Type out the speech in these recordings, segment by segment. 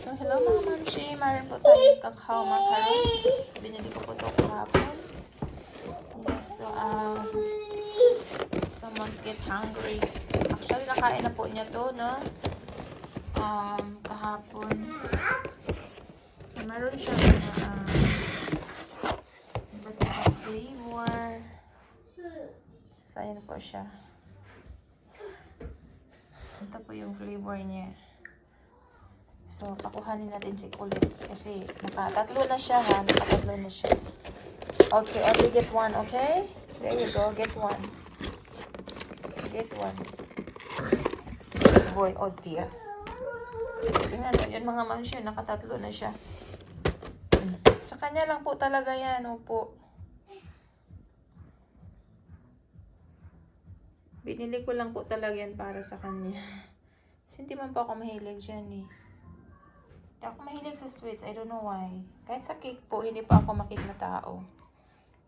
So, hello mga mamshi. Mayroon po tayong kakao macarons. Binili ko po ito kahapon. Yes, so, someone's get hungry. Actually, nakain na po niya to, no? Kahapon. So, meron siya mga, iba't ibang flavor. So, ayan po siya. Ito po yung flavor niya. So, pakuhanin natin si Kulit. Kasi, nakatatlo na siya, ha? Nakatatlo na siya. Okay, only get one, okay? There you go, get one. Get one. Boy, oh dear. Tingnan mo, yun mga mansyon, nakatatlo na siya. Sa kanya lang po talaga yan, opo. Binili ko lang po talaga yan para sa kanya. Kasi hindi man po ako mahilig dyan eh. Hindi ako mahilig sa sweets, I don't know why. Kahit sa cake po, hindi pa ako makik na tao.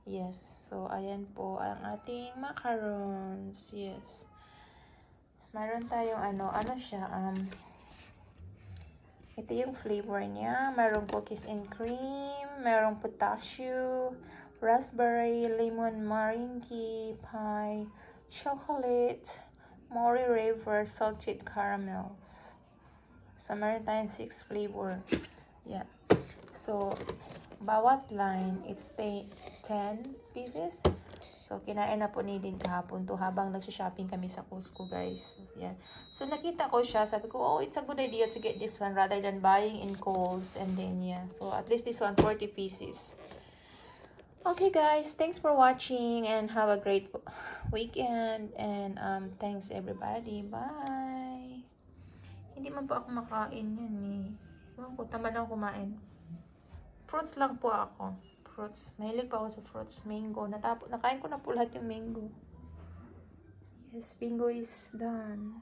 Yes, so ayan po ang ating macarons. Yes. Meron tayong ano siya, ito yung flavor niya. Merong cookies and cream, merong pistachio, raspberry, lemon, meringue, pie, chocolate, Mori River, salted caramels. So, meron tayong 6 flavors. Yeah. So, bawat line, it's 10 pieces. So, kinain na po ni din kahapon to habang nagsha-shopping kami sa Costco, guys. Yeah. So, nakita ko siya. Sabi ko, oh, it's a good idea to get this one rather than buying in Kohl's. And then, yeah. So, at least this one, 40 pieces. Okay, guys. Thanks for watching and have a great weekend. And thanks, everybody. Bye! Hindi man po ako makain yun eh. Ewan ko, tamad lang kumain. Fruits lang po ako. Fruits. Mahilig pa ako sa fruits. Mango. Nakain ko na po lahat yung mango. Yes, bingo is done.